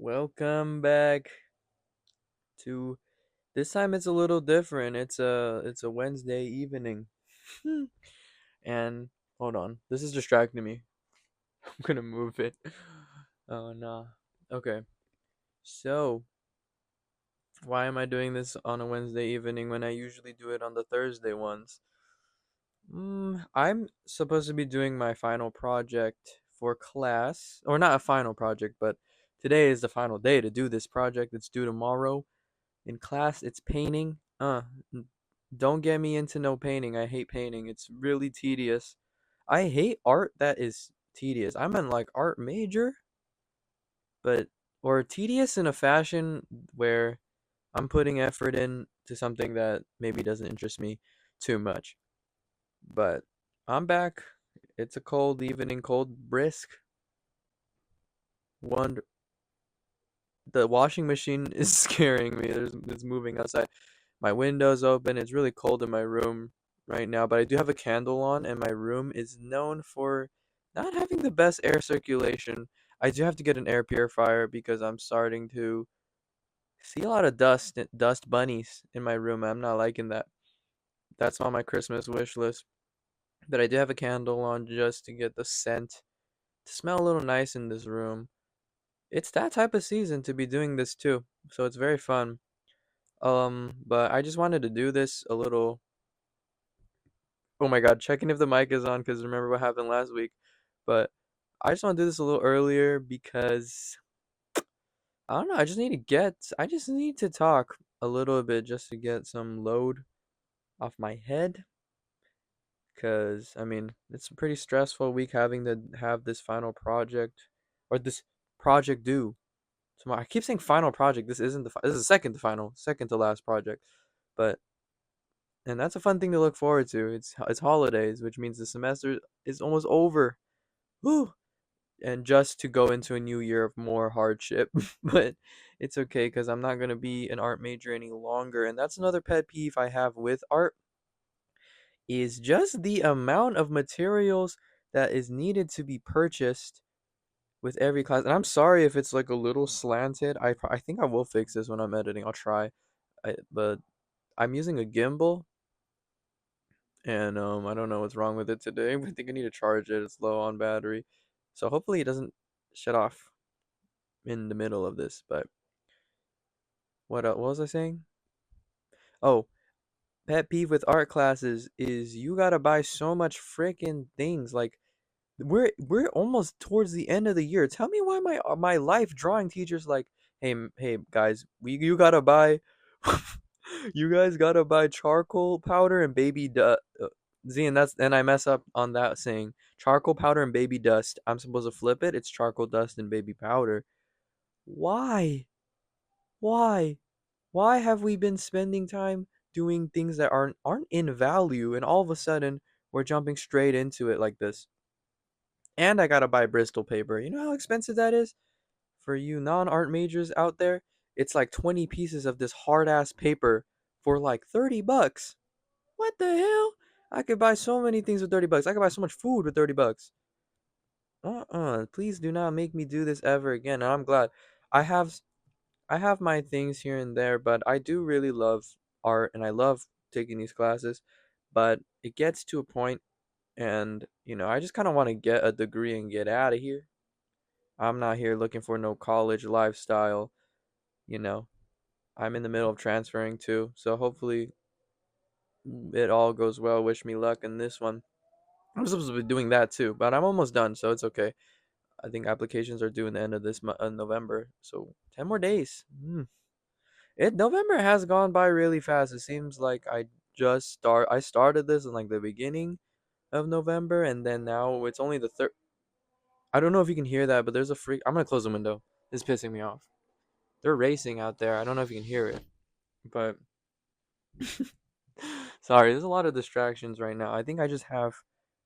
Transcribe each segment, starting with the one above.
Welcome back to this time it's a little different. It's a Wednesday evening. And hold on. This is distracting me. I'm gonna move it. Oh no. Okay. So why am I doing this on a Wednesday evening when I usually do it on the Thursday ones? I'm supposed to be doing my final project for class, or not a final project, but today is the final day to do this project. It's due tomorrow. In class, it's painting. Don't get me into no painting. I hate painting. It's really tedious. I hate art that is tedious. I'm in like art major, but or tedious in a fashion where I'm putting effort in to something that maybe doesn't interest me too much. But I'm back. It's a cold evening, cold brisk. Wonder the washing machine is scaring me. It's moving outside. My window's open. It's really cold in my room right now, but I do have a candle on, and my room is known for not having the best air circulation. I do have to get an air purifier because I'm starting to see a lot of dust bunnies in my room. I'm not liking that. That's on my Christmas wish list. But I do have a candle on just to get the scent to smell a little nice in this room. It's that type of season to be doing this too, so it's very fun. But I just wanted to do this a little. Oh my God, checking if the mic is on because remember what happened last week. But I just want to do this a little earlier because I don't know. I just need to talk a little bit just to get some load off my head. Because I mean, it's a pretty stressful week having to have this final project or this project due tomorrow. I keep saying final project. This isn't this is the second to final, second to last project. But and that's a fun thing to look forward to. It's holidays, which means the semester is almost over. Whew. And just to go into a new year of more hardship. But it's okay because I'm not gonna be an art major any longer. And that's another pet peeve I have with art is just the amount of materials that is needed to be purchased with every class. And I'm sorry if it's like a little slanted. I think I will fix this when I'm editing. I'll try. But I'm using a gimbal and I don't know what's wrong with it today. I think I need to charge it. It's low on battery. So hopefully it doesn't shut off in the middle of this. But what was I saying? Oh, pet peeve with art classes is you gotta buy so much freaking things. Like we're almost towards the end of the year. Tell me why my life drawing teacher's like, hey guys, we you gotta buy, you guys gotta buy charcoal powder and baby dust. Z and that's and I mess up on that saying charcoal powder and baby dust. I'm supposed to flip it. It's charcoal dust and baby powder. Why? Why? Why have we been spending time doing things that aren't in value and all of a sudden we're jumping straight into it like this? And I gotta buy Bristol paper. You know how expensive that is? For you non-art majors out there, it's like 20 pieces of this hard ass paper for like 30 bucks. What the hell? I could buy so many things with 30 bucks. I could buy so much food with 30 bucks. Please do not make me do this ever again. And I'm glad. I have I have my things here and there, but I do really love art and I love taking these classes. But it gets to a point and I just kind of want to get a degree and get out of here. I'm not here looking for no college lifestyle, you know. I'm in the middle of transferring too, so hopefully it all goes well. Wish me luck in this one. I'm supposed to be doing that too, but I'm almost done, so it's okay. I think applications are due in the end of this November, so 10 more days. It November has gone by really fast. It seems like I started this in like the beginning of November, and then now it's only the third. I don't know if you can hear that, but there's a freak. I'm gonna close the window. It's pissing me off. They're racing out there. I don't know if you can hear it, but sorry, there's a lot of distractions right now. I think I just have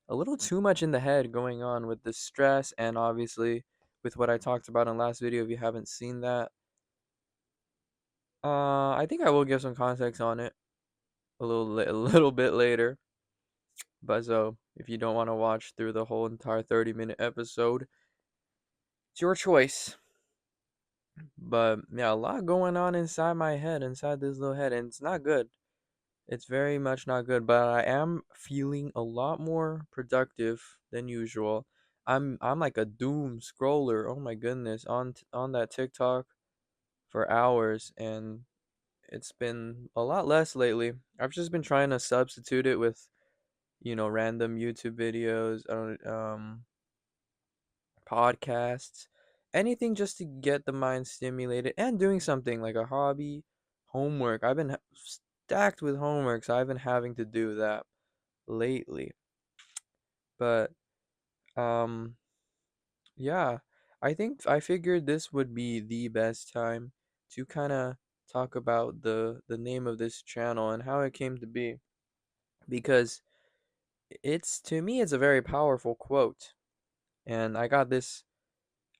a little too much in the head going on with the stress and obviously with what I talked about in the last video. If you haven't seen that, I think I will give some context on it a little bit later. But so if you don't want to watch through the whole entire 30-minute episode, it's your choice. But yeah, a lot going on inside my head, inside this little head, and it's not good. It's very much not good, but I am feeling a lot more productive than usual. I'm like a doom scroller. Oh my goodness, on that TikTok for hours, and it's been a lot less lately. I've just been trying to substitute it with, random YouTube videos, podcasts, anything just to get the mind stimulated and doing something like a hobby, homework. I've been stacked with homework, so I've been having to do that lately. But um yeah, I think I figured this would be the best time to kind of talk about the name of this channel and how it came to be, because it's, to me, it's a very powerful quote. And I got this,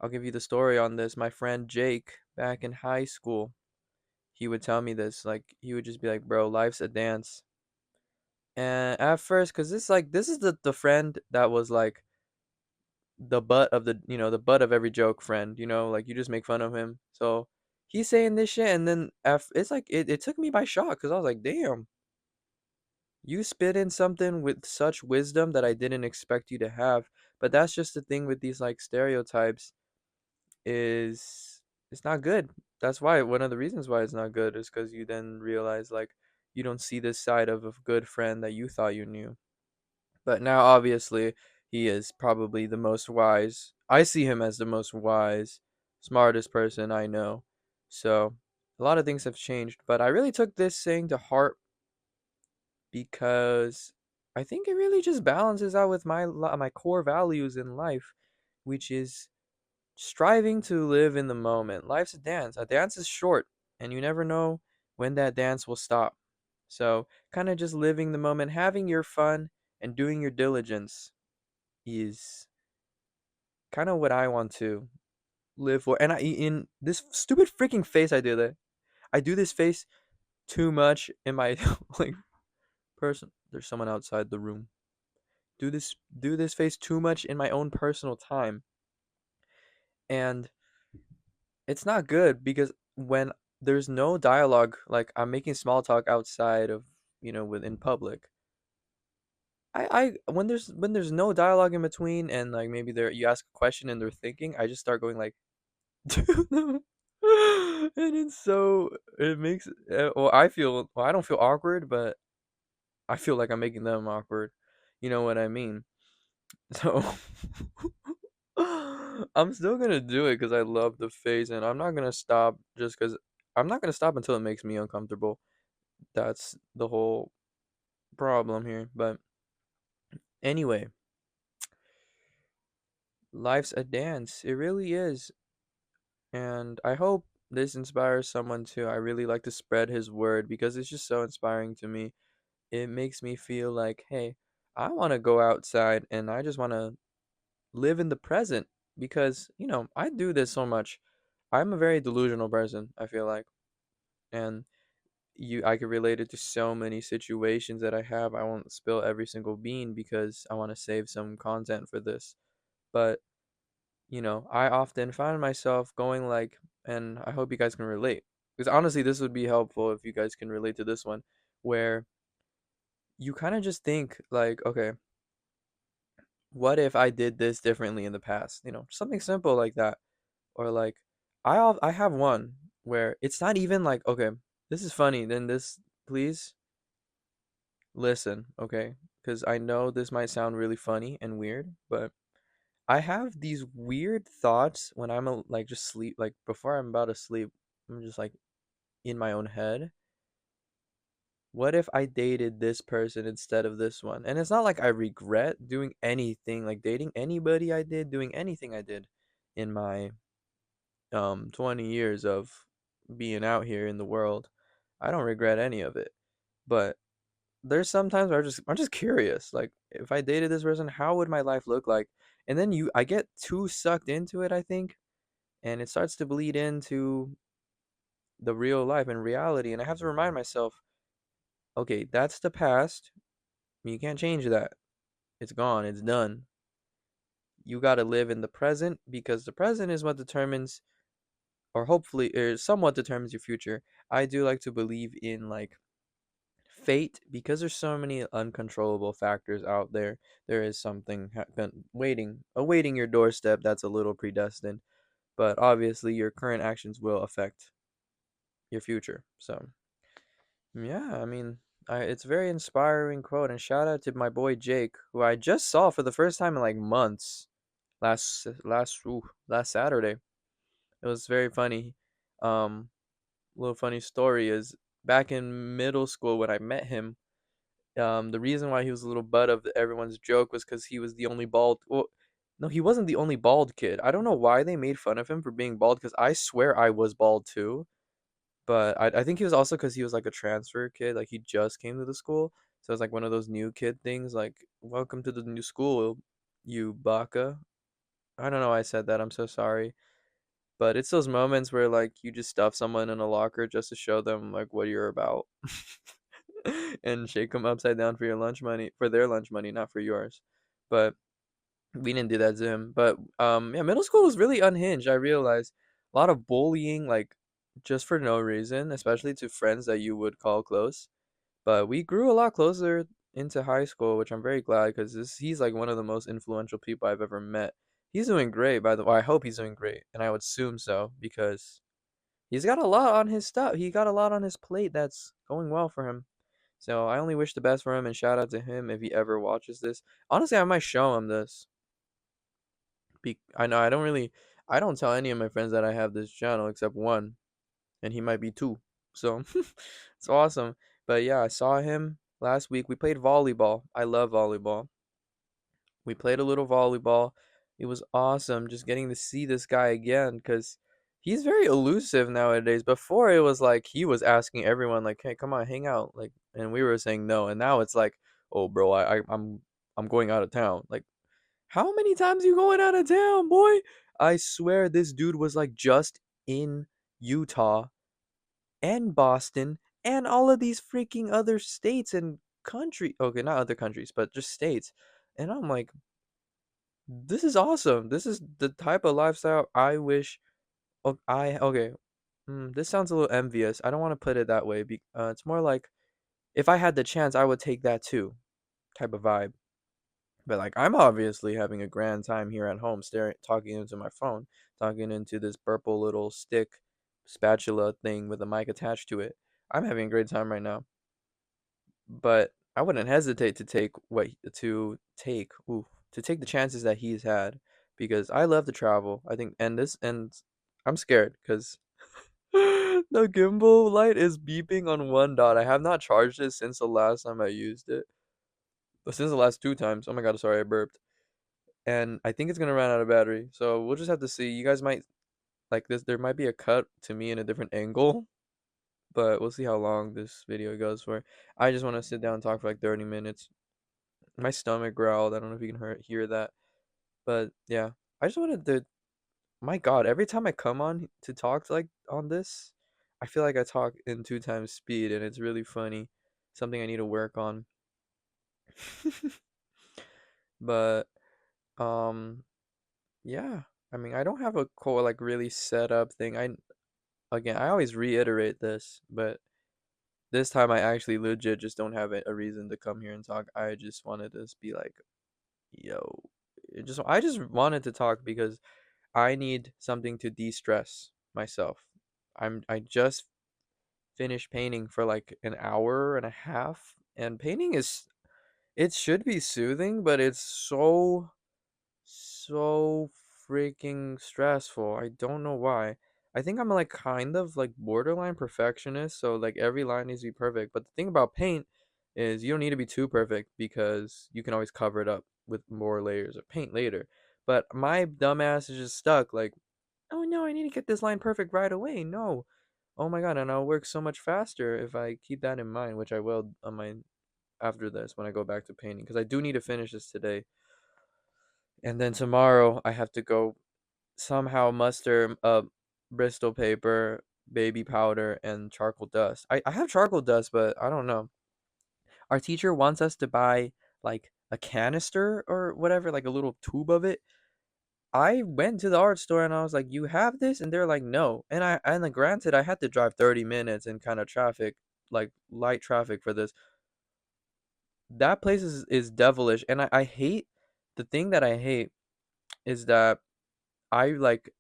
I'll give you the story on this. My friend Jake, back in high school, he would tell me this. Like, he would just be like, "Bro, life's a dance." And at first, cause this is the friend that was like the butt of the butt of every joke friend. Like, you just make fun of him. So he's saying this shit, and then it's like it took me by shock, cause I was like, "Damn, you spit in something with such wisdom that I didn't expect you to have." But that's just the thing with these like stereotypes, is it's not good. That's why one of the reasons why it's not good is because you then realize, like, you don't see this side of a good friend that you thought you knew. But now obviously he is probably the most wise. I see him as the most wise, smartest person I know. So a lot of things have changed, but I really took this saying to heart because I think it really just balances out with my core values in life, which is striving to live in the moment. Life's a dance. A dance is short, and you never know when that dance will stop. So, kind of just living the moment, having your fun, and doing your diligence is kind of what I want to live for. And in this stupid freaking face I do this face too much in my like person. There's someone outside the room. Do this face too much in my own personal time, and it's not good because when there's no dialogue, like I'm making small talk outside of, within public. I when there's no dialogue in between, and like maybe you ask a question and they're thinking, I just start going like to them. And it makes, well, I don't feel awkward, but I feel like I'm making them awkward. You know what I mean? So I'm still gonna do it because I love the face, and I'm not gonna stop just because I'm not gonna stop until it makes me uncomfortable. That's the whole problem here. But anyway, life's a dance. It really is. And I hope this inspires someone too. I really like to spread his word because it's just so inspiring to me. It makes me feel like, hey, I want to go outside and I just want to live in the present because, I do this so much. I'm a very delusional person, I feel like. And I could relate it to so many situations that I have. I won't spill every single bean because I want to save some content for this. But, I often find myself going like, and I hope you guys can relate. Because honestly, this would be helpful if you guys can relate to this one, where you kind of just think like, okay, what if I did this differently in the past? Something simple like that. Or like, I have one where it's not even like, okay, this is funny, then this, please listen, okay? Because I know this might sound really funny and weird, but I have these weird thoughts when I'm like just sleep, like before I'm about to sleep. I'm just like in my own head. What if I dated this person instead of this one? And it's not like I regret doing anything, like dating anybody I did, doing anything I did in my 20 years of being out here in the world. I don't regret any of it. But there's sometimes where I'm just curious. Like, if I dated this person, how would my life look like? And then I get too sucked into it, I think, and it starts to bleed into the real life and reality. And I have to remind myself, okay, that's the past. You can't change that. It's gone. It's done. You got to live in the present because the present is what determines, or hopefully, somewhat determines your future. I do like to believe in like fate because there's so many uncontrollable factors out there. There is something awaiting your doorstep that's a little predestined, but obviously your current actions will affect your future. So, yeah, I mean, it's a very inspiring quote, and shout out to my boy Jake, who I just saw for the first time in like months last Saturday. It was very funny. Um, Little funny story is back in middle school when I met him. The reason why he was a little butt of everyone's joke was because he was the only bald. Well, no, he wasn't the only bald kid. I don't know why they made fun of him for being bald because I swear I was bald too. But I think he was also because he was like a transfer kid. Like he just came to the school. So it's like one of those new kid things like, welcome to the new school, you baka. I don't know why I said that. I'm so sorry. But it's those moments where like you just stuff someone in a locker just to show them like what you're about. And shake them upside down for your lunch money, for their lunch money, not for yours. But we didn't do that to him. But yeah, middle school was really unhinged. I realized a lot of bullying, like just for no reason, especially to friends that you would call close. But we grew a lot closer into high school, which I'm very glad because he's like one of the most influential people I've ever met. He's doing great, by the way. I hope he's doing great, and I would assume so because he's got a lot on his stuff. He got a lot on his plate that's going well for him. So I only wish the best for him and shout out to him if he ever watches this. Honestly, I might show him this. I know I don't tell any of my friends that I have this channel except one, and he might be two. So it's awesome. But yeah, I saw him last week. We played volleyball. I love volleyball. We played a little volleyball. It was awesome just getting to see this guy again because he's very elusive nowadays. Before it was like he was asking everyone like, "Hey, come on, hang out," like, and we were saying no. And now it's like, "Oh, bro, I'm going out of town." Like, how many times you going out of town, boy? I swear this dude was like just in Utah and Boston and all of these freaking other states and country. Okay, not other countries, but just states. And I'm like, this is awesome. This is the type of lifestyle I wish. Oh, okay. This sounds a little envious. I don't want to put it that way. It's more like if I had the chance, I would take that too, type of vibe. But like, I'm obviously having a grand time here at home, staring, talking into my phone, talking into this purple little stick spatula thing with a mic attached to it. I'm having a great time right now. But I wouldn't hesitate to take to take the chances that he's had because I love to travel. I think and I'm scared because the gimbal light is beeping on one dot. I have not charged it since the last time I used it. But since the last two times. Oh my god, sorry I burped. And I think it's gonna run out of battery. So we'll just have to see. You guys might like this. There might be a cut to me in a different angle, but we'll see how long this video goes for. I just want to sit down and talk for like 30 minutes. My stomach growled. I don't know if you can hear that, but yeah, I just wanted to. My God, every time I come on to talk like on this, I feel like I talk in two times speed, and it's really funny. Something I need to work on. But yeah. I mean, I don't have a core like really set up thing. I always reiterate this, but this time I actually legit just don't have a reason to come here and talk. I just wanted to just be like, yo, I just wanted to talk because I need something to de-stress myself. I just finished painting for like an hour and a half, and painting is it should be soothing, but it's so freaking stressful. I don't know why. I think I'm like kind of like borderline perfectionist, so like every line needs to be perfect. But the thing about paint is you don't need to be too perfect because you can always cover it up with more layers of paint later. But my dumbass is just stuck like, oh no, I need to get this line perfect right away. No. Oh my god, and I'll work so much faster if I keep that in mind, which I will on my after this when I go back to painting because I do need to finish this today. And then tomorrow I have to go somehow muster Bristol paper, baby powder, and charcoal dust. I have charcoal dust, but I don't know. Our teacher wants us to buy like a canister or whatever, like a little tube of it. I went to the art store and I was like, "You have this?" And they're like, "No." And like, granted, I had to drive 30 minutes in kind of traffic, like light traffic for this. That place is devilish, and I hate the thing that I hate is that I like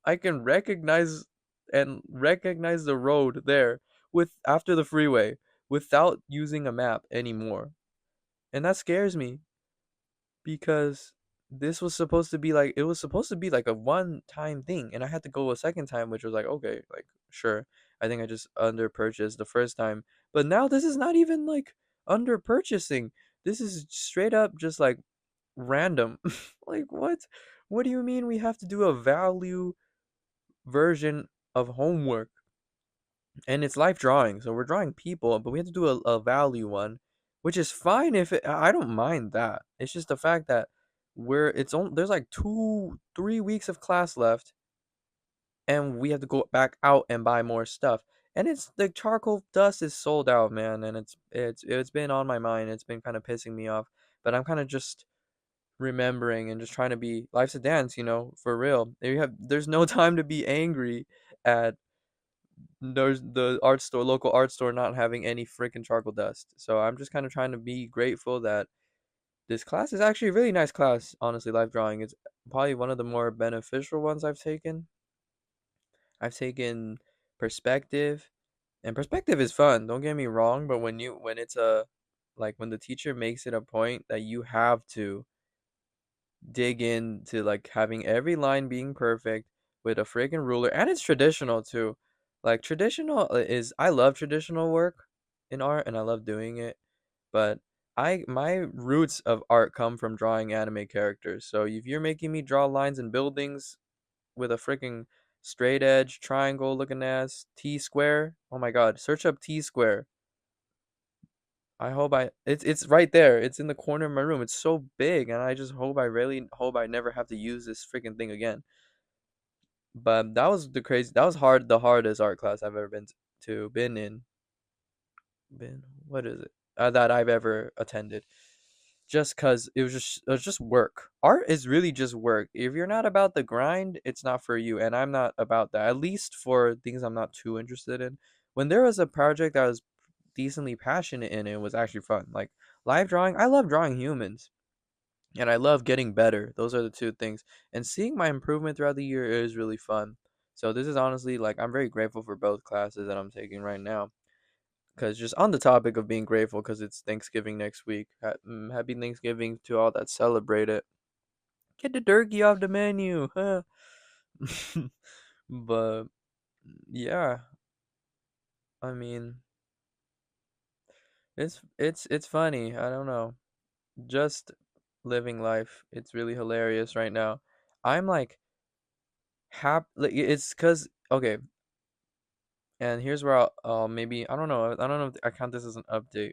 I can recognize the road there with after the freeway without using a map anymore. And that scares me because this was supposed to be like it was supposed to be like a one time thing and I had to go a second time, which was like okay, like sure. I think I just under purchased the first time. But now this is not even like under purchasing. This is straight up just like random. Like what? What do you mean we have to do a value version of homework? And it's life drawing, so we're drawing people, but we have to do a value one, which is fine if I don't mind that. It's just the fact that there's like 2 3 weeks of class left, and we have to go back out and buy more stuff. And it's the charcoal dust is sold out, man, and it's been on my mind. It's been kind of pissing me off, but I'm kind of just remembering and just trying to be life's a dance, for real. There's no time to be angry at there's the local art store not having any freaking charcoal dust. So I'm just kind of trying to be grateful that this class is actually a really nice class. Honestly, life drawing is probably one of the more beneficial ones I've taken. I've taken perspective, and perspective is fun. Don't get me wrong, but when it's a like when the teacher makes it a point that you have to dig into like having every line being perfect with a freaking ruler, and it's traditional too. Like traditional is I love traditional work in art and I love doing it, but I my roots of art come from drawing anime characters. So if you're making me draw lines and buildings with a freaking straight edge triangle looking ass T square, oh my god, search up T square. I hope it's right there. It's in the corner of my room. It's so big, and I just hope I never have to use this freaking thing again. But that was the hardest art class I've ever been in. What is it? That I've ever attended. Just cuz it was just work. Art is really just work. If you're not about the grind, it's not for you, and I'm not about that. At least for things I'm not too interested in. When there was a project that I was decently passionate in, it was actually fun. Like live drawing, I love drawing humans and I love getting better. Those are the two things. And seeing my improvement throughout the year is really fun. So this is honestly like I'm very grateful for both classes that I'm taking right now. Cause just on the topic of being grateful, cause it's Thanksgiving next week. Happy Thanksgiving to all that celebrate it. Get the turkey off the menu, huh? But yeah, I mean, it's funny. I don't know. Just living life. It's really hilarious right now. I'm like like, it's cause okay, and here's where I'll maybe I don't know if I count this as an update.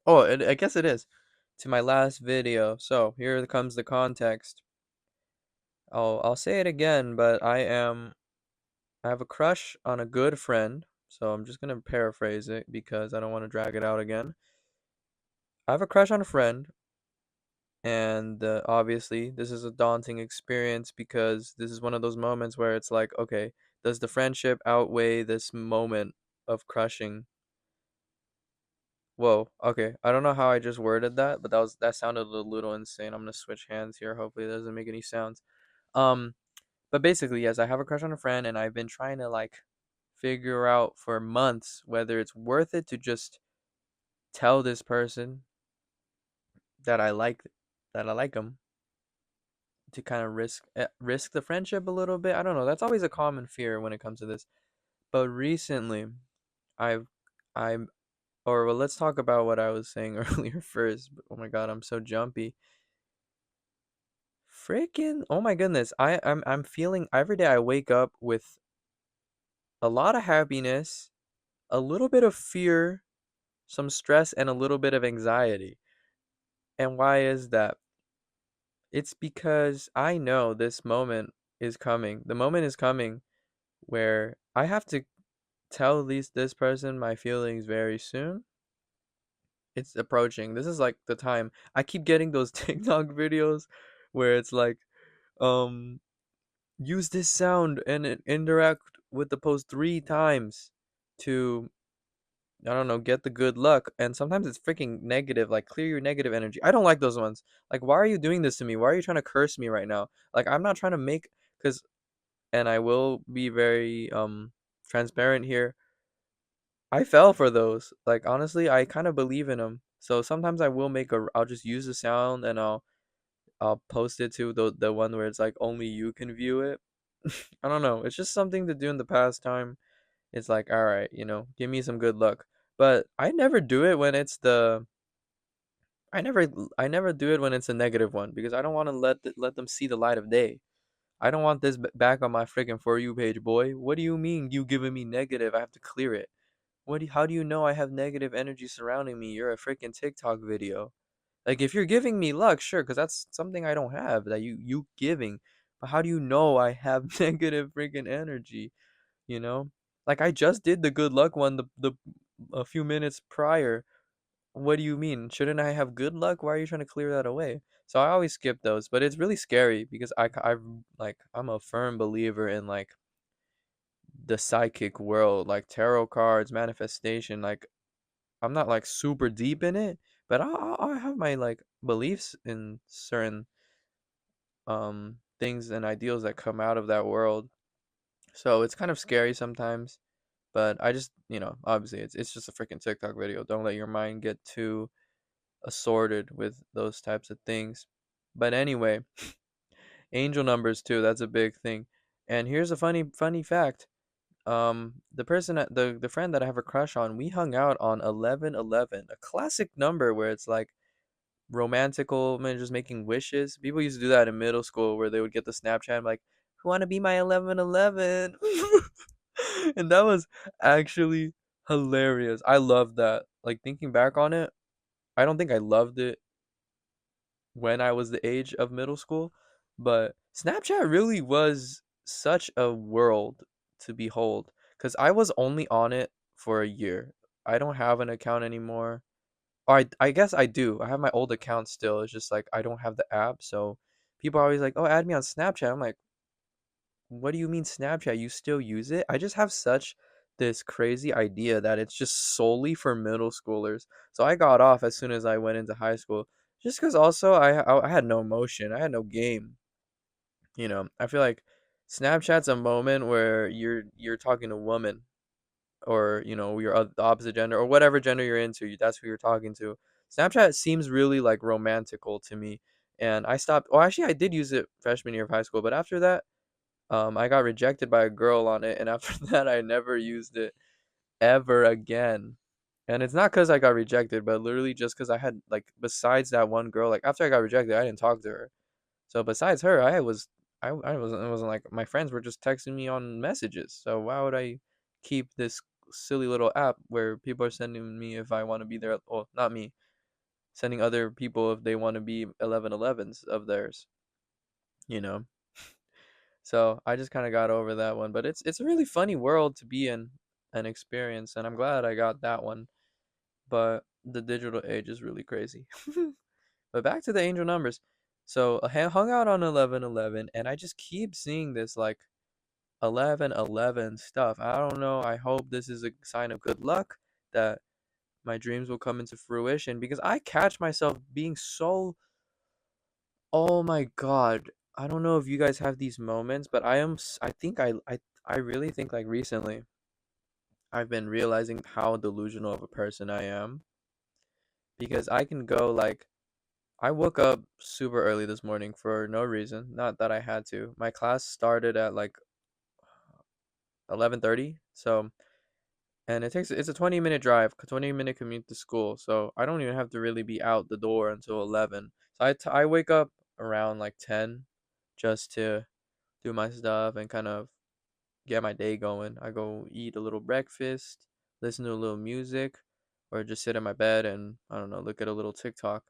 Oh, I guess it is to my last video. So here comes the context. I'll say it again, but I have a crush on a good friend. So I'm just gonna paraphrase it because I don't want to drag it out again. I have a crush on a friend, and obviously this is a daunting experience because this is one of those moments where it's like, okay, does the friendship outweigh this moment of crushing? Whoa, okay, I don't know how I just worded that, but that sounded a little insane. I'm gonna switch hands here. Hopefully it doesn't make any sounds. um but basically, yes, I have a crush on a friend, and I've been trying to like figure out for months whether it's worth it to just tell this person that I like them, to kind of risk the friendship a little bit. I don't know. That's always a common fear when it comes to this. But recently, I've I'm or well, let's talk about what I was saying earlier first. Oh my god, I'm so jumpy. Freaking oh my goodness. I'm feeling every day I wake up with a lot of happiness, a little bit of fear, some stress, and a little bit of anxiety. And why is that? It's because I know this moment is coming. The moment is coming where I have to tell this person my feelings very soon. It's approaching. This is like the time. I keep getting those TikTok videos where it's like, um, use this sound and interact with the post 3 times to, I don't know, get the good luck. And sometimes it's freaking negative, like clear your negative energy. I don't like those ones. Like, why are you doing this to me? Why are you trying to curse me right now? Like, I'm not trying to make, because, and I will be very transparent here. I fell for those. Like, honestly, I kind of believe in them. So sometimes I'll just use the sound and I'll post it to the one where it's like only you can view it. I don't know. It's just something to do in the pastime. It's like, all right, give me some good luck. But I never do it when it's the I never do it when it's a negative one because I don't want to let them see the light of day. I don't want this back on my freaking For You page, boy. What do you mean you giving me negative? I have to clear it. How do you know I have negative energy surrounding me? You're a freaking TikTok video. Like, if you're giving me luck, sure, because that's something I don't have that you giving. But how do you know I have negative freaking energy? You know, like I just did the good luck one the a few minutes prior. What do you mean? Shouldn't I have good luck? Why are you trying to clear that away? So I always skip those, but it's really scary because I'm a firm believer in like the psychic world, like tarot cards, manifestation. Like, I'm not like super deep in it, but I have my like beliefs in certain things and ideals that come out of that world. So it's kind of scary sometimes, but I just, obviously it's just a freaking TikTok video. Don't let your mind get too assorted with those types of things. But anyway, angel numbers too, that's a big thing. And here's a funny fact. The person the friend that I have a crush on, we hung out on 1111, a classic number where it's like romantical men just making wishes. People used to do that in middle school where they would get the Snapchat and like, who wanna be my 1111? And that was actually hilarious. I love that. Like, thinking back on it, I don't think I loved it when I was the age of middle school, but Snapchat really was such a world to behold because I was only on it for a year. I don't have an account anymore. Or I guess I do. I have my old account still. It's just like I don't have the app. So people are always like, oh, add me on Snapchat. I'm like, what do you mean Snapchat? You still use it? I just have such this crazy idea that it's just solely for middle schoolers. So I got off as soon as I went into high school. Just because also I had no emotion. I had no game. I feel like Snapchat's a moment where you're talking to a woman or you're of the opposite gender or whatever gender you're into, that's who you're talking to. Snapchat seems really like romantical to me, and I stopped. Well, actually, I did use it freshman year of high school, but after that, I got rejected by a girl on it, and after that, I never used it ever again. And it's not because I got rejected, but literally just because I had like besides that one girl, like after I got rejected, I didn't talk to her. So besides her, I wasn't like my friends were just texting me on messages. So why would I keep this silly little app where people are sending me if I want to be there? Well, not me, sending other people if they want to be 1111s of theirs, you know. So I just kind of got over that one, but it's a really funny world to be in and experience, and I'm glad I got that one. But the digital age is really crazy. But back to the angel numbers. So I hung out on 1111, and I just keep seeing this like 1111 stuff. I don't know. I hope this is a sign of good luck that my dreams will come into fruition because I catch myself being so, oh my God. I don't know if you guys have these moments, but I think I really think like recently I've been realizing how delusional of a person I am because I can go like I woke up super early this morning for no reason, not that I had to. My class started at like 11:30, so and it's a 20-minute drive, 20-minute commute to school. So I don't even have to really be out the door until 11. So I wake up around like 10 just to do my stuff and kind of get my day going. I go eat a little breakfast, listen to a little music, or just sit in my bed and I don't know, look at a little TikTok.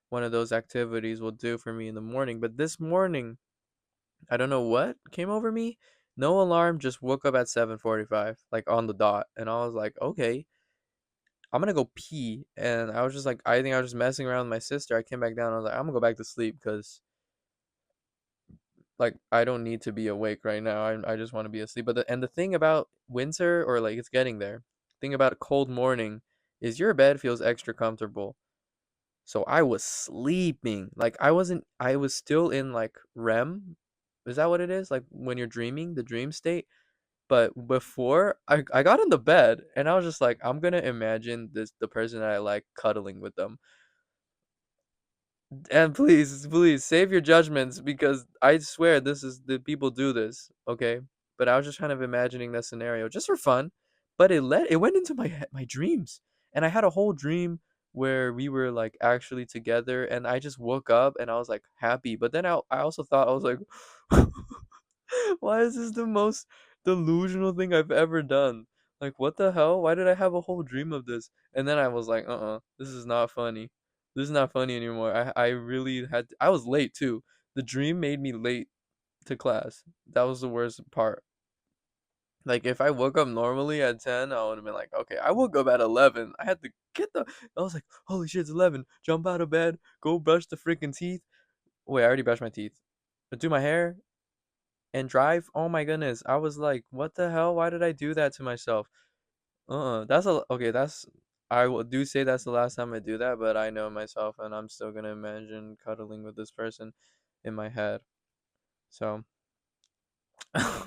One of those activities will do for me in the morning. But this morning, I don't know what came over me. No alarm, just woke up at 7:45, like on the dot. And I was like, okay, I'm gonna go pee. And I was just like, I think I was just messing around with my sister. I came back down. I was like, I'm gonna go back to sleep because Like I don't need to be awake right now. I just want to be asleep. And the thing about winter, or like it's getting there. Thing about a cold morning is your bed feels extra comfortable. So I was sleeping. Like I was still in like REM. Is that what it is? Like when you're dreaming, the dream state. But before I got in the bed and I was just like, I'm gonna imagine the person that I like cuddling with them. And please, please save your judgments because I swear this is the people do this, okay? But I was just kind of imagining that scenario just for fun, but it went into my dreams. And I had a whole dream where we were like actually together and I just woke up and I was like happy. But then I also thought I was like why is this the most delusional thing I've ever done? Like, what the hell? Why did I have a whole dream of this? And then I was like, this is not funny. This is not funny anymore. I really I was late too. The dream made me late to class. That was the worst part. Like, if I woke up normally at 10, I would have been like, okay, I woke up at 11. I had to I was like, holy shit, it's 11. Jump out of bed, go brush the freaking teeth. Wait, I already brushed my teeth. But do my hair, and drive. Oh my goodness. I was like, what the hell? Why did I do that to myself? That's a okay, that's do say that's the last time I do that, but I know myself and I'm still gonna imagine cuddling with this person in my head. So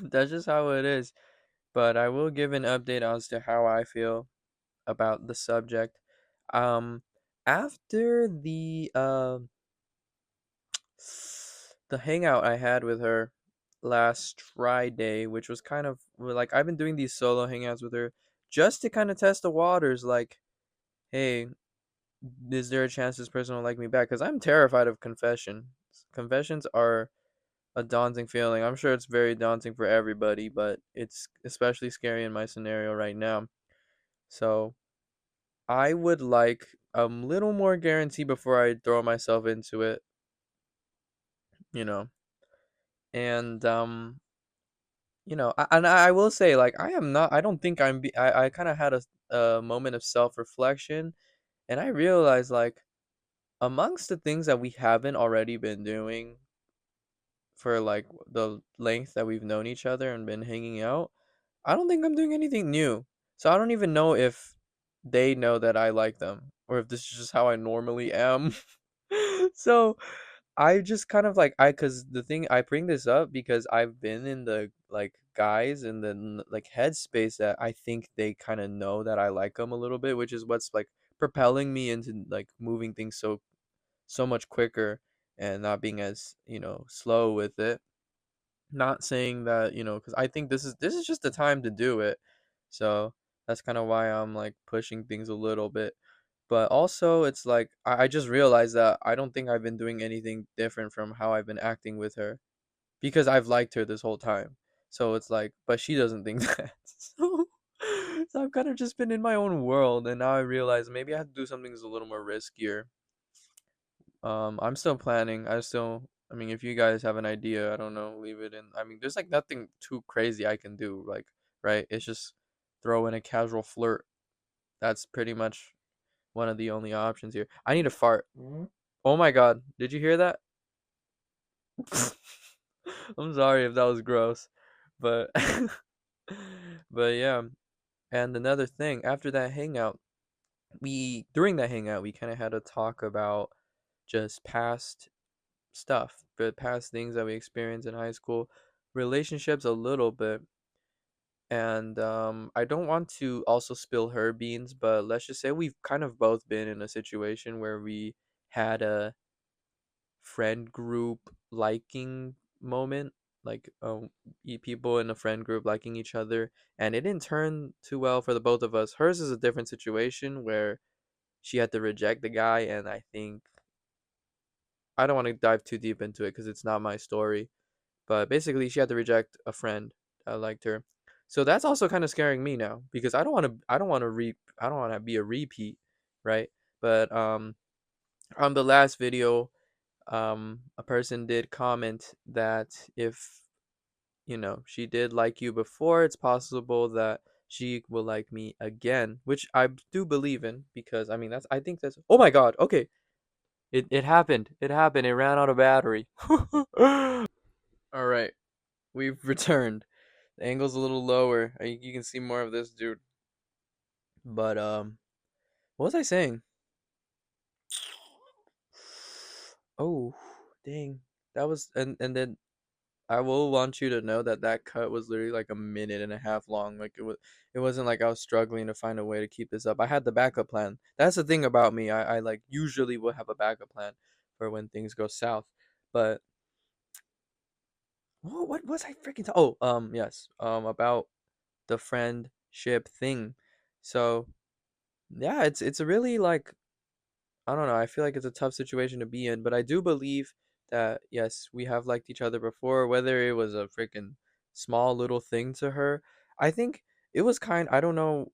that's just how it is. But I will give an update as to how I feel about the subject. Um After the hangout I had with her last Friday, which was kind of like I've been doing these solo hangouts with her just to kind of test the waters. Like, hey, is there a chance this person will like me back? Because I'm terrified of confession. Confessions are a daunting feeling. I'm sure it's very daunting for everybody, but it's especially scary in my scenario right now. So I would like a little more guarantee before I throw myself into it, you know. And and I will say, like, I am not. I don't think I kind of had a moment of self reflection, and I realized, like, amongst the things that we haven't already been doing for like the length that we've known each other and been hanging out, I don't think I'm doing anything new. So I don't even know if they know that I like them or if this is just how I normally am. So I just kind of like cause the thing I bring this up because I've been in the like guys in the like headspace that I think they kind of know that I like them a little bit, which is what's like propelling me into like moving things so much quicker and not being as slow with it. Not saying that because I think this is just the time to do it. So that's kind of why I'm like pushing things a little bit. But also, it's like I just realized that I don't think I've been doing anything different from how I've been acting with her because I've liked her this whole time. So it's like, but she doesn't think that. So I've kind of just been in my own world, and now I realize maybe I have to do something that's a little more riskier. I'm still planning. I mean, if you guys have an idea, I don't know, leave it in. I mean, there's like nothing too crazy I can do, like, right? It's just throw in a casual flirt. That's pretty much one of the only options here. I need a fart. Oh my God. Did you hear that? I'm sorry if that was gross, but but yeah. And another thing, after that hangout, we during that hangout, we kind of had a talk about just past stuff, the past things that we experienced in high school, relationships a little bit. And I don't want to also spill her beans, but let's just say we've kind of both been in a situation where we had a friend group liking moment, like people in a friend group liking each other, and it didn't turn too well for the both of us. Hers is a different situation where she had to reject the guy, and I think I don't want to dive too deep into it because it's not my story. But basically, she had to reject a friend that liked her. So that's also kind of scaring me now because I don't want to be a repeat, right? But on the last video, a person did comment that if she did like you before, it's possible that she will like me again, which I do believe in because I mean I think that's oh my God, okay, it happened, it ran out of battery. All right, we've returned. The angle's a little lower. You can see more of this dude. But what was I saying? Oh, dang. That was and then I will want you to know that that cut was literally like a minute and a half long. Like it wasn't like I was struggling to find a way to keep this up. I had the backup plan. That's the thing about me. I like usually will have a backup plan for when things go south. But what was I freaking oh, yes. About the friendship thing. So, yeah, it's a really like I don't know. I feel like it's a tough situation to be in, but I do believe that yes, we have liked each other before, whether it was a freaking small little thing to her. I think it was I don't know,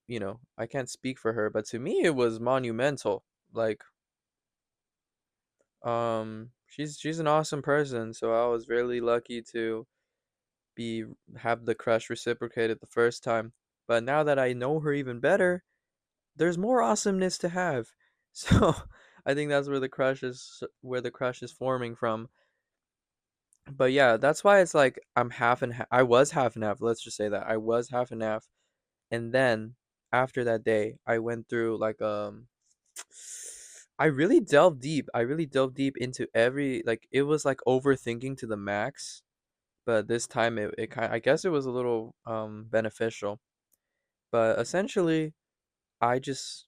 I can't speak for her, but to me it was monumental. Like she's an awesome person, so I was really lucky to be have the crush reciprocated the first time. But now that I know her even better, there's more awesomeness to have. So I think that's where the crush is forming from. But yeah, that's why it's like I'm half and half. I was half and half. Let's just say that I was half and half. And then after that day, I went through like I really delved deep. I really delved deep into every like it was like overthinking to the max. But this time it kind I guess it was a little beneficial. But essentially, I just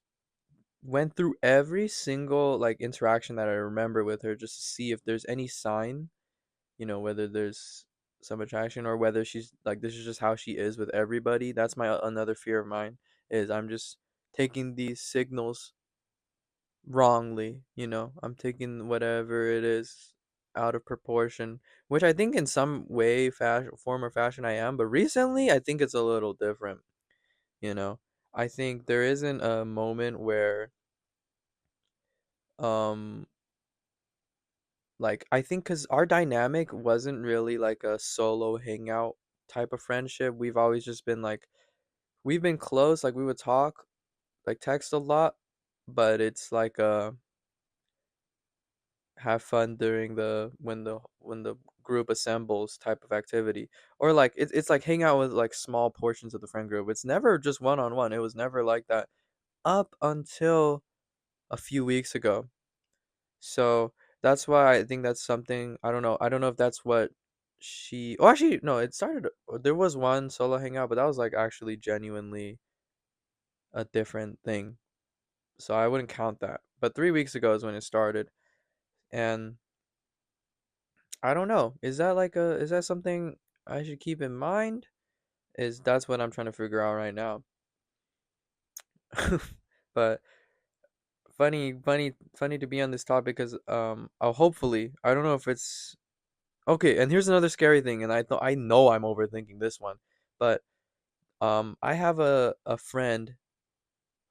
went through every single like interaction that I remember with her just to see if there's any sign, whether there's some attraction or whether she's like this is just how she is with everybody. That's my another fear of mine is I'm just taking these signals wrongly, I'm taking whatever it is out of proportion, which I think in some way form or fashion I am, but recently I think it's a little different, you know. I think there isn't a moment where um like I think cuz our dynamic wasn't really like a solo hangout type of friendship. We've always just been like we've been close, like we would talk, like text a lot, but it's like have fun during the group assembles type of activity. Or like it's like hang out with like small portions of the friend group. It's never just one on one. It was never like that up until a few weeks ago. So that's why I think that's something I don't know. I don't know if that's what she. Oh, actually, no. It started. There was one solo hangout, but that was like actually genuinely a different thing. So I wouldn't count that. But 3 weeks ago is when it started, and I don't know. Is that something I should keep in mind? Is that's what I'm trying to figure out right now. But funny to be on this topic because I'll hopefully I don't know if it's okay, and here's another scary thing, and I know I'm overthinking this one, but I have a friend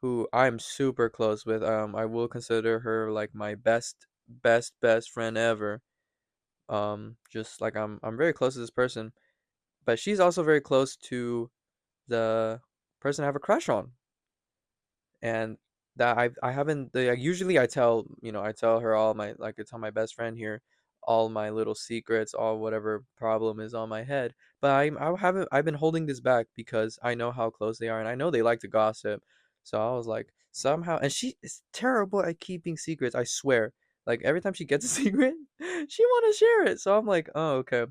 who I'm super close with. I will consider her like my best friend ever. Just like I'm very close to this person, but she's also very close to the person I have a crush on. And that I haven't like, usually I tell her all my like I tell my best friend here all my little secrets, all whatever problem is on my head, but I haven't I've been holding this back because I know how close they are and I know they like to gossip. So I was like somehow, and she is terrible at keeping secrets, I swear. Like every time she gets a secret she want to share it, so I'm like, oh, okay,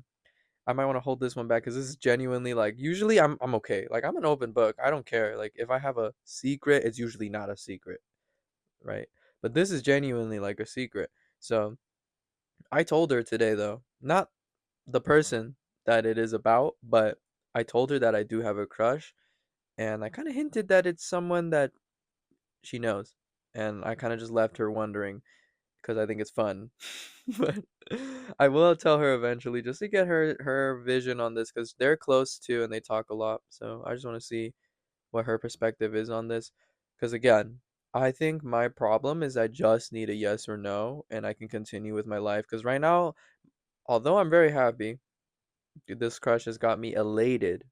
I might want to hold this one back because this is genuinely like usually I'm okay. Like I'm an open book. I don't care. Like if I have a secret, it's usually not a secret, right? But this is genuinely like a secret. So I told her today though, not the person that it is about, but I told her that I do have a crush, and I kind of hinted that it's someone that she knows, and I kind of just left her wondering because I think it's fun. But I will tell her eventually just to get her vision on this because they're close too and they talk a lot. So I just want to see what her perspective is on this. Because again, I think my problem is I just need a yes or no and I can continue with my life. Because right now, although I'm very happy, this crush has got me elated.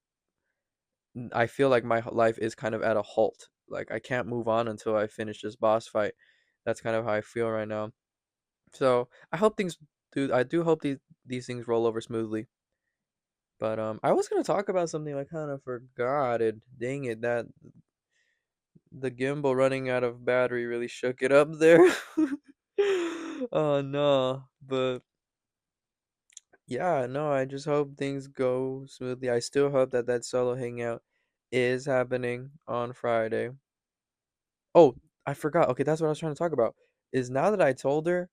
I feel like my life is kind of at a halt. Like I can't move on until I finish this boss fight. That's kind of how I feel right now. So I hope things do. I do hope these things roll over smoothly. But I was gonna talk about something I kind of forgot it. Dang it, that the gimbal running out of battery really shook it up there. Oh no, but yeah, no, I just hope things go smoothly. I still hope that that solo hangout is happening on Friday. Oh, I forgot. Okay, that's what I was trying to talk about. Is now that I told her,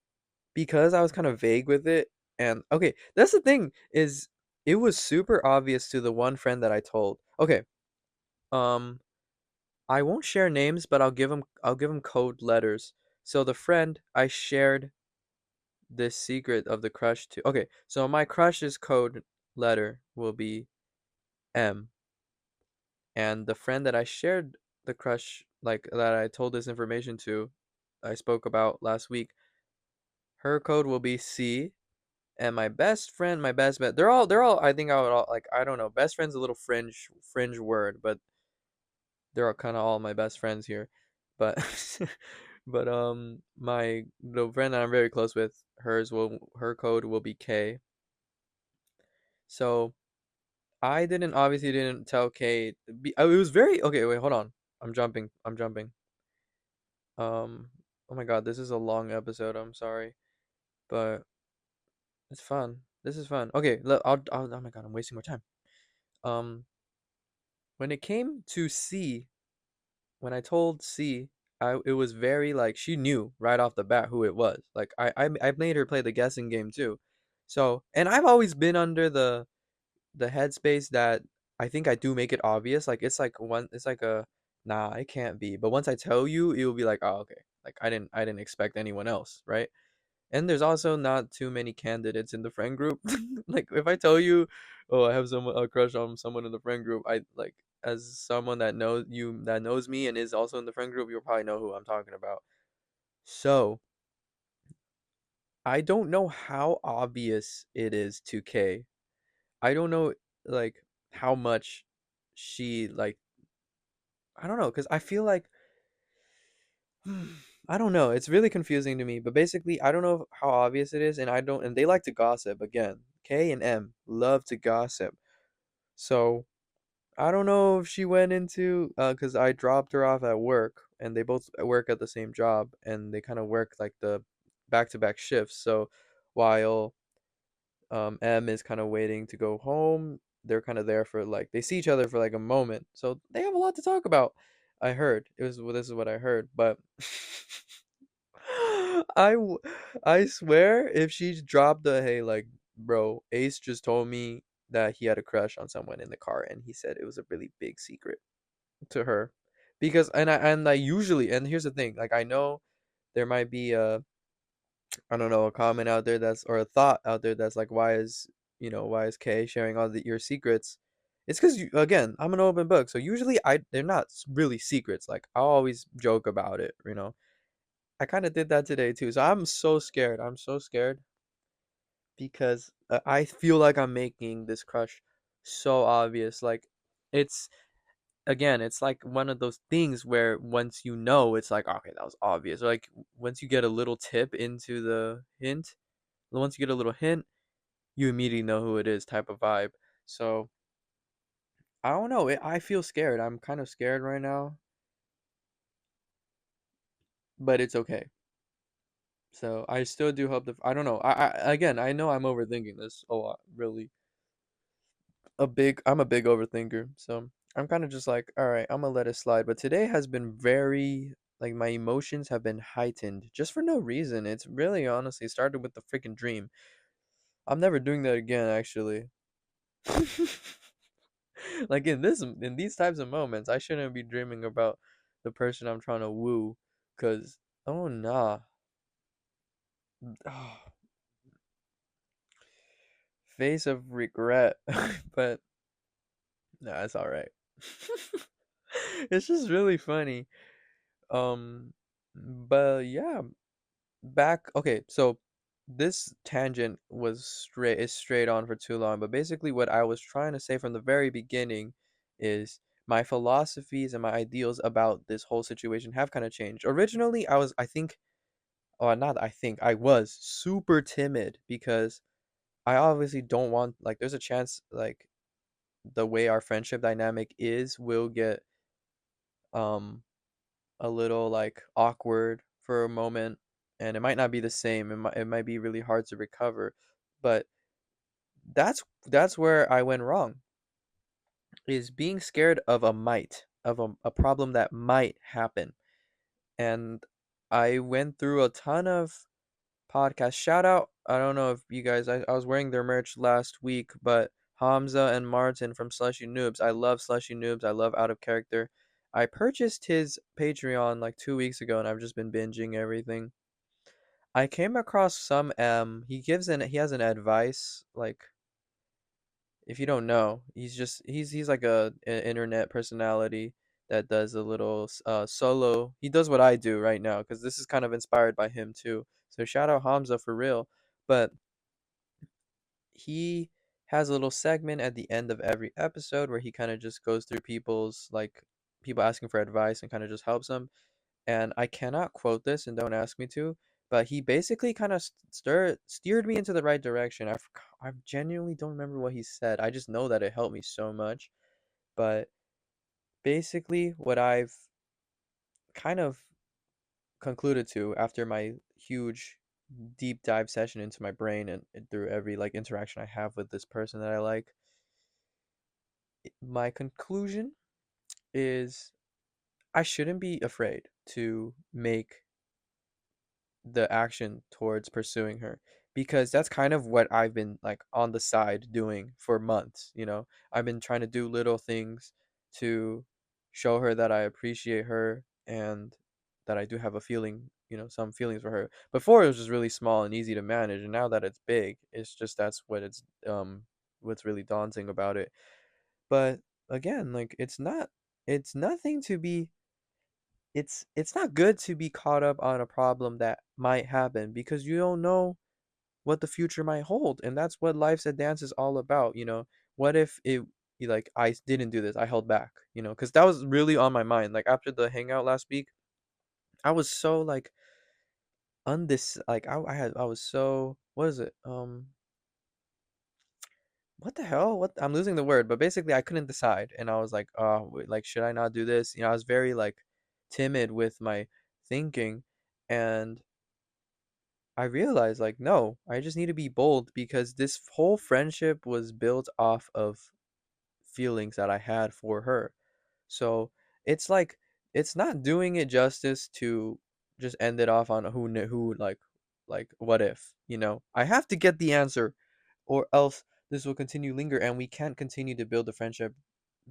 because I was kind of vague with it, and okay, that's the thing, is it was super obvious to the one friend that I told. Okay, um, I won't share names, but I'll give him code letters. So the friend I shared this secret of the crush to. Okay, so my crush's code letter will be M, and the friend that I shared the crush, like that I told this information to, I spoke about last week, her code will be C, and my best friend, my best bet, they're all I think I would all like, I don't know, best friend's a little fringe word, but they're all kind of all my best friends here. But but my the friend that I'm very close with, her code will be K. So I didn't obviously didn't tell Kate. It was very okay. Wait, hold on. I'm jumping. I'm jumping. Oh my God, this is a long episode. I'm sorry, but it's fun. This is fun. Okay, oh my God, I'm wasting more time. Um, when it came to C, when I told C, it was very like she knew right off the bat who it was. Like I made her play the guessing game too. So, and I've always been under the headspace that I think I do make it obvious. Like it's like a nah, it can't be. But once I tell you, you'll be like, oh, okay. Like I didn't expect anyone else, right? And there's also not too many candidates in the friend group. Like if I tell you, oh, I have a crush on someone in the friend group, I like, as someone that knows me and is also in the friend group, you'll probably know who I'm talking about. So I don't know how obvious it is to Kay. I don't know like how much she like, I don't know, because I feel like I don't know. It's really confusing to me. But basically, I don't know how obvious it is, and I don't. And they like to gossip again. K and M love to gossip. So I don't know if she went into because I dropped her off at work, and they both work at the same job, and they kind of work like the back-to-back shifts. So while M is kind of waiting to go home, they're kind of there for like they see each other for like a moment, so they have a lot to talk about. I heard it was well, this is what I heard, but I w- I swear if she dropped the hey like bro, Ace just told me that he had a crush on someone in the car, and he said it was a really big secret to her, because and I usually, and here's the thing, like I know there might be a, I don't know, a comment out there that's, or a thought out there that's like, why is Kay sharing all your secrets? It's because again, I'm an open book, so usually they're not really secrets. Like I'll always joke about it, you know. I kind of did that today too, so I'm so scared. I'm so scared because I feel like I'm making this crush so obvious. Like it's again, it's like one of those things where once you know, it's like okay, that was obvious. Or like once you get a little tip into the hint, once you get a little hint, you immediately know who it is type of vibe. So I don't know. I feel scared. I'm kind of scared right now, but it's okay. So I still do hope that I don't know. I again, I know I'm overthinking this a lot. Really, I'm a big overthinker. So I'm kind of just like, all right, I'm gonna let it slide. But today has been very like my emotions have been heightened just for no reason. It's really honestly started with the freaking dream. I'm never doing that again, actually. Like in these types of moments, I shouldn't be dreaming about the person I'm trying to woo, cause oh nah, oh, face of regret. But nah, it's all right. It's just really funny. Um, but yeah, back. Okay, so this tangent was straight on for too long. But basically, what I was trying to say from the very beginning is my philosophies and my ideals about this whole situation have kind of changed. Originally, I think, oh, not I think, I was super timid because I obviously don't want, like, there's a chance, like, the way our friendship dynamic is will get um a little like awkward for a moment, and it might not be the same. It might be really hard to recover. But that's where I went wrong, is being scared of a problem that might happen. And I went through a ton of podcasts. Shout out, I don't know if you guys, I was wearing their merch last week, but Hamza and Martin from Slushy Noobs. I love Slushy Noobs. I love Out of Character. I purchased his Patreon like 2 weeks ago, and I've just been binging everything. I came across some he has an advice, like, if you don't know, he's like an internet personality that does a little solo. He does what I do right now because this is kind of inspired by him too. So shout out Hamza for real. But he has a little segment at the end of every episode where he kind of just goes through people asking for advice and kind of just helps them. And I cannot quote this, and don't ask me to, but he basically kind of steered me into the right direction. I genuinely don't remember what he said. I just know that it helped me so much. But basically, what I've kind of concluded to after my huge deep dive session into my brain and through every like interaction I have with this person that I like, my conclusion is I shouldn't be afraid to make the action towards pursuing her, because that's kind of what I've been like on the side doing for months, you know. I've been trying to do little things to show her that I appreciate her and that I do have a feeling, some feelings for her. Before it was just really small and easy to manage, and now that it's big, it's just that's what's really daunting about it. But again, like it's nothing to be it's not good to be caught up on a problem that might happen, because you don't know what the future might hold, and that's what life's a dance is all about, you know. What if like I didn't do this, I held back, because that was really on my mind. Like after the hangout last week, I was so like undis like I was so, what is it, what the hell, what, I'm losing the word, but basically I couldn't decide, and I was like, oh wait, like should I not do this, I was very like timid with my thinking. And I realized, like, no, I just need to be bold, because this whole friendship was built off of feelings that I had for her. So it's like it's not doing it justice to just end it off on who like what if, I have to get the answer, or else this will continue linger, and we can't continue to build a friendship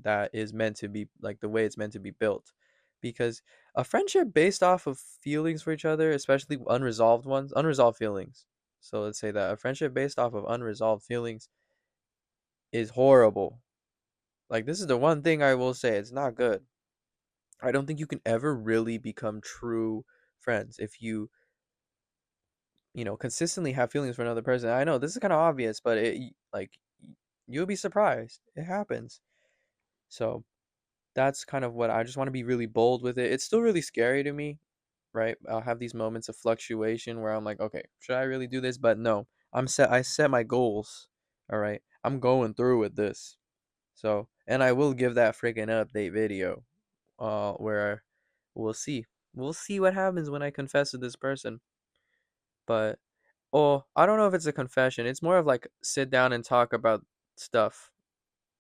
that is meant to be like the way it's meant to be built. Because a friendship based off of feelings for each other, especially unresolved feelings. So let's say that a friendship based off of unresolved feelings is horrible. Like, this is the one thing I will say, it's not good. I don't think you can ever really become true friends if you consistently have feelings for another person. I know this is kind of obvious, but you'll be surprised. It happens. So that's kind of what I just want to be really bold with it. It's still really scary to me, right? I'll have these moments of fluctuation where I'm like, okay, should I really do this? But no, I set my goals. All right. I'm going through with this. So, and I will give that freaking update video where we'll see. We'll see what happens when I confess to this person. But oh, I don't know if it's a confession. It's more of like sit down and talk about stuff.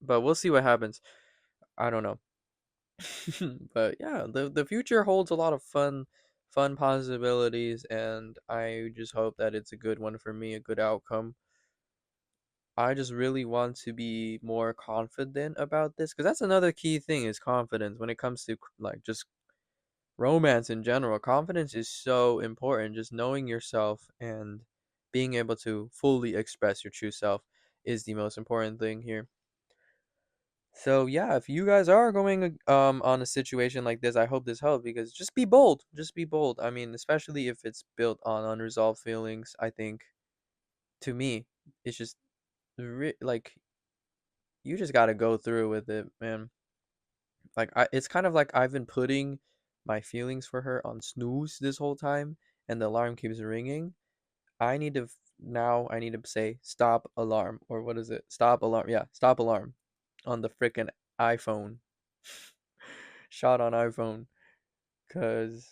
But we'll see what happens. I don't know. But yeah, the future holds a lot of fun possibilities, and I just hope that it's a good one for me, a good outcome. I just really want to be more confident about this, because that's another key thing, is confidence when it comes to like just romance in general. Confidence is so important. Just knowing yourself and being able to fully express your true self is the most important thing here. So yeah, if you guys are going on a situation like this, I hope this helps, because just be bold. Just be bold. I mean, especially if it's built on unresolved feelings, I think, to me, it's just like you just got to go through with it, man. Like it's kind of like I've been putting my feelings for her on snooze this whole time, and the alarm keeps ringing. Now I need to say stop alarm, or what is it? Stop alarm. Yeah, stop alarm. on the freaking iPhone. Shot on iPhone. Cause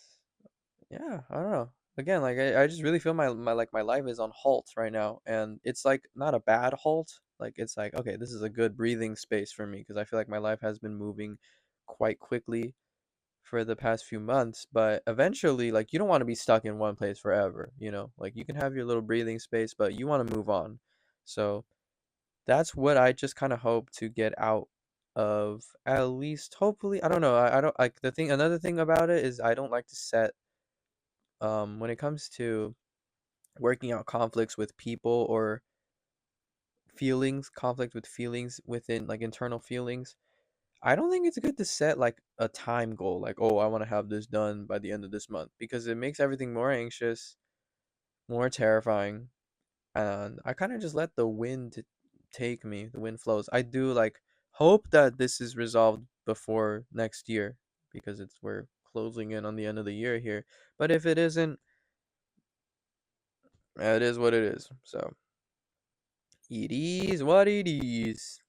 yeah, I don't know. Again, like I just really feel my life is on halt right now, and it's like not a bad halt. Like it's like okay, this is a good breathing space for me because I feel like my life has been moving quite quickly for the past few months, but eventually like you don't want to be stuck in one place forever, you know? Like you can have your little breathing space, but you want to move on. So that's what I just kind of hope to get out of at least hopefully. I don't know. I don't like the thing another thing about it is I don't like to set when it comes to working out conflicts with people or conflict with feelings within like internal feelings. I don't think it's good to set like a time goal, like, oh, I want to have this done by the end of this month because it makes everything more anxious, more terrifying. And I kind of just let the wind take me, the wind flows. I do like hope that this is resolved before next year because we're closing in on the end of the year here. But if it isn't, it is what it is. So it is what it is.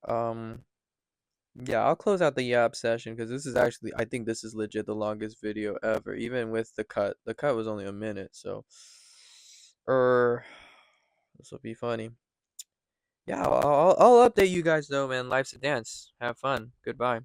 Um, yeah, I'll close out the yap session because this is actually, I think this is legit the longest video ever, even with the cut. The cut was only a minute, so, this will be funny. Yeah, I'll update you guys though, man. Life's a dance. Have fun. Goodbye.